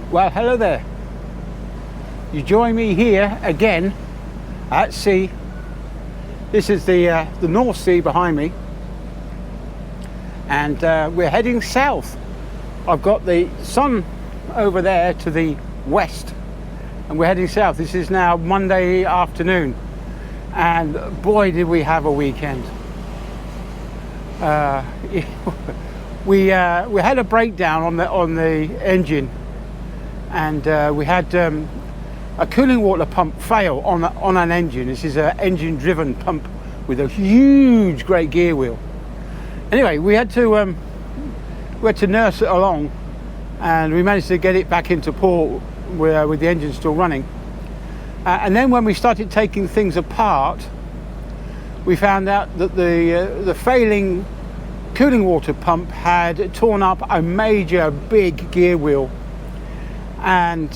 Well, hello there. You join me here again at sea. This is the North Sea behind me, and we're heading south. I've got the sun over there to the west, and we're heading south. This is now Monday afternoon, and boy, did we have a weekend. We had a breakdown on the engine, and we had a cooling water pump fail on an engine. This is an engine driven pump with a huge great gear wheel. Anyway, we had to nurse it along, and we managed to get it back into port with the engine still running. And then when we started taking things apart, we found out that the failing cooling water pump had torn up a major big gear wheel. And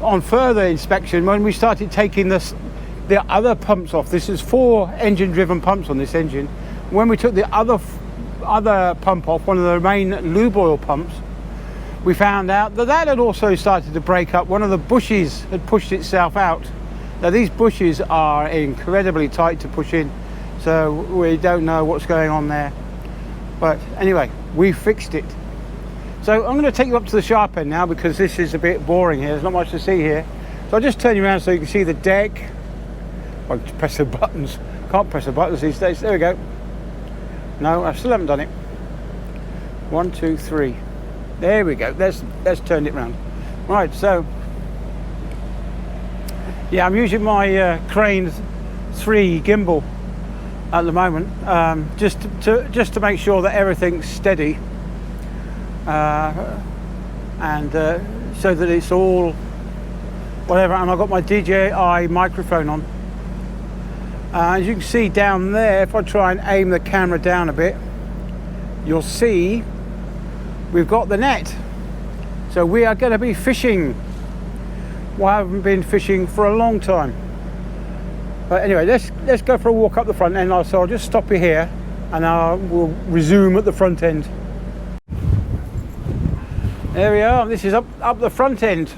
on further inspection, when we started taking the other pumps off, this is 4 engine driven pumps on this engine. When we took the other pump off, one of the main lube oil pumps, we found out that had also started to break up. One of the bushes had pushed itself out. Now these bushes are incredibly tight to push in, so we don't know what's going on there. But anyway, we fixed it. So I'm going to take you up to the sharp end now, because this is a bit boring here. There's not much to see here. So I'll just turn you around so you can see the deck. I'll press the buttons. Can't press the buttons these days. There we go. No, I still haven't done it. 1, 2, 3. There we go. Let's turn it round. Right, so yeah, I'm using my Crane 3 gimbal at the moment, just to make sure that everything's steady, and so that it's all whatever. And I've got my DJI microphone on. As you can see down there, if I try and aim the camera down a bit, you'll see we've got the net. So we are going to be fishing. Well, I haven't been fishing for a long time. But anyway, let's go for a walk up the front end. So I'll just stop you here, and we'll resume at the front end. There we are. This is up the front end.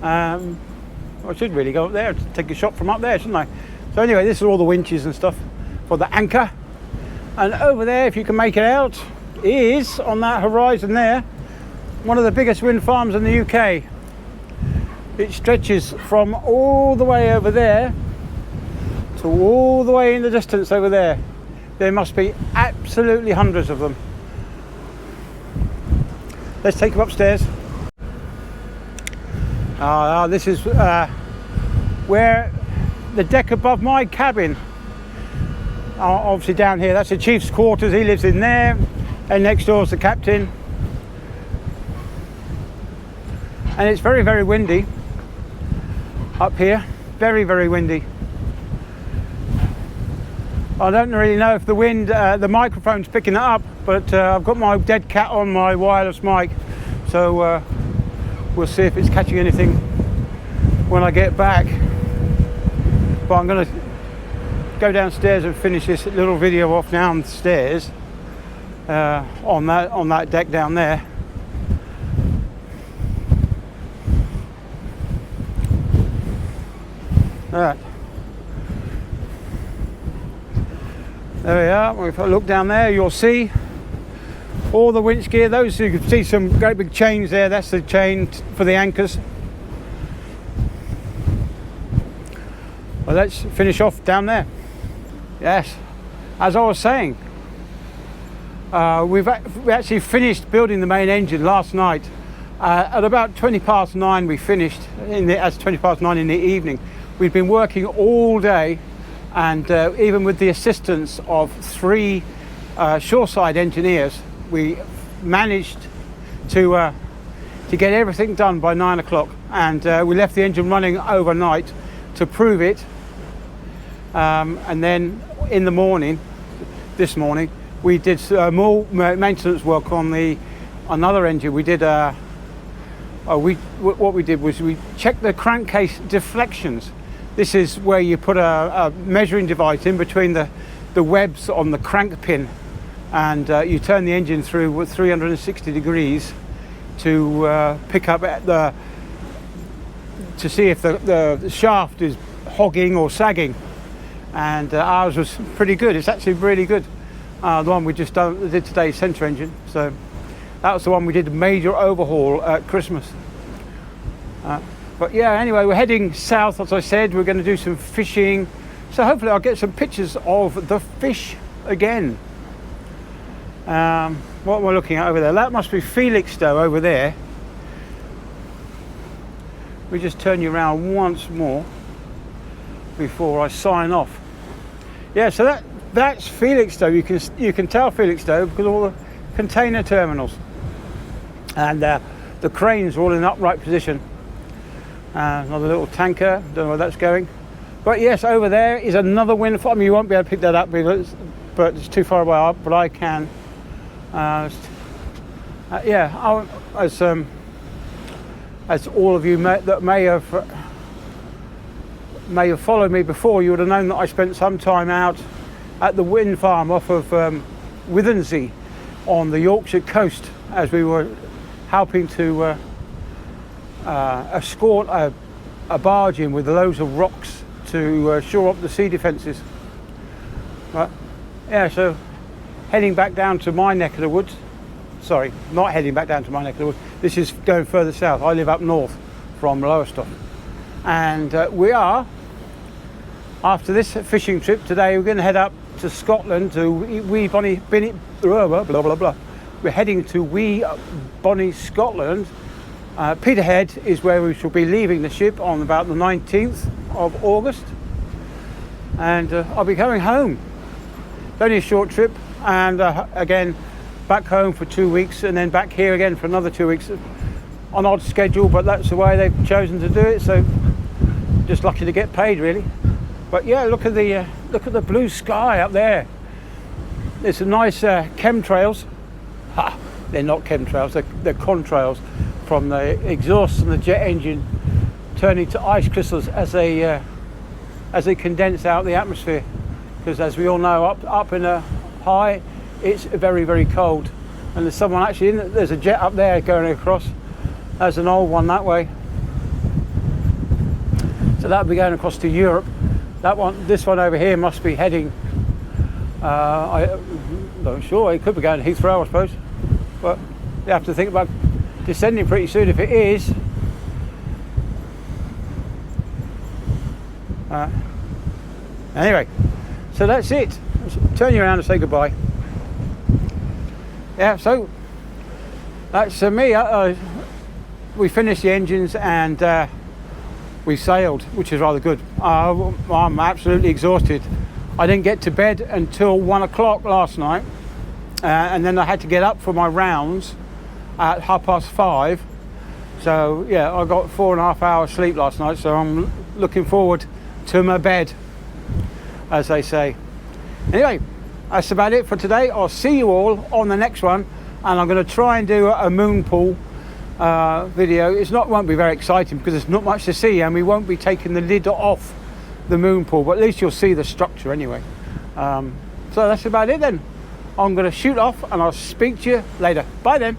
I should really go up there, take a shot from up there, shouldn't I? So anyway, this is all the winches and stuff for the anchor. And over there, if you can make it out, is on that horizon there, one of the biggest wind farms in the UK. It stretches from all the way over there to all the way in the distance over there. There must be absolutely hundreds of them. Let's take them upstairs. This is where the deck above my cabin, obviously down here, that's the chief's quarters. He lives in there, and next door is the captain. And it's very, very windy up here. Very, very windy. I don't really know if the wind, the microphone's picking it up, but I've got my dead cat on my wireless mic, so we'll see if it's catching anything when I get back. But I'm going to go downstairs and finish this little video off downstairs on that deck down there. All right. There we are. If I look down there, you'll see all the winch gear. Those, you can see some great big chains there. That's the chain for the anchors. Well, let's finish off down there. Yes, as I was saying, we actually finished building the main engine last night. At about 9:20 we finished. As 9:20 in the evening. We've been working all day, and even with the assistance of 3 shoreside engineers, we managed to get everything done by 9 o'clock, and we left the engine running overnight to prove it. And then in the morning, this morning, we did more maintenance work on another engine. We did what we did was we checked the crankcase deflections. This is where you put a measuring device in between the webs on the crank pin, and you turn the engine through with 360 degrees to pick up at to see if the shaft is hogging or sagging, and ours was pretty good. It's actually really good. The one we just did today, centre engine. So that was the one we did a major overhaul at Christmas. But yeah, anyway, we're heading south, as I said. We're going to do some fishing. So hopefully I'll get some pictures of the fish again. What we're looking at over there, that must be Felixstowe over there. We just turn you around once more before I sign off. Yeah, so that's Felixstowe. You can tell Felixstowe because of all the container terminals, and the cranes are all in an upright position. Another little tanker, don't know where that's going. But yes, over there is another wind farm. You won't be able to pick that up but it's too far away, but I can. Yeah, as all of you that may have followed me before, you would have known that I spent some time out at the wind farm off of Withensea on the Yorkshire coast, as we were helping to escort a barge in with loads of rocks to shore up the sea defences. But yeah, so heading back down to my neck of the woods. Sorry, not heading back down to my neck of the woods. This is going further south. I live up north from Lowestoft, and we are, after this fishing trip today, we're going to head up to Scotland to Wee Bonny blah blah blah blah. We're heading to Wee Bonny, Scotland. Peterhead is where we shall be leaving the ship on about the 19th of August, and I'll be going home. It's only a short trip, and again back home for 2 weeks, and then back here again for another 2 weeks. On odd schedule, but that's the way they've chosen to do it, so just lucky to get paid, really. But yeah, look at the blue sky up there. There's some nice chemtrails. Ha, they're not chemtrails, they're contrails from the exhaust from the jet engine turning to ice crystals as they condense out the atmosphere, because as we all know, up in a high, it's very, very cold, and there's someone actually there's a jet up there going across. There's an old one that way, so that'll be going across to Europe. This one over here must be heading, I'm not sure, it could be going to Heathrow, I suppose, but you have to think about descending pretty soon if it is. Anyway, so that's it. Let's turn you around and say goodbye. Yeah, so that's me. We finished the engines and we sailed, which is rather good. I'm absolutely exhausted. I didn't get to bed until 1 o'clock last night, and then I had to get up for my rounds at 5:30. So yeah, I got 4.5 hours sleep last night, so I'm looking forward to my bed, as they say. Anyway, that's about it for today. I'll see you all on the next one, and I'm going to try and do a moon pool video. Won't be very exciting because there's not much to see, and we won't be taking the lid off the moon pool, but at least you'll see the structure anyway. So that's about it then. I'm going to shoot off, and I'll speak to you later. Bye then.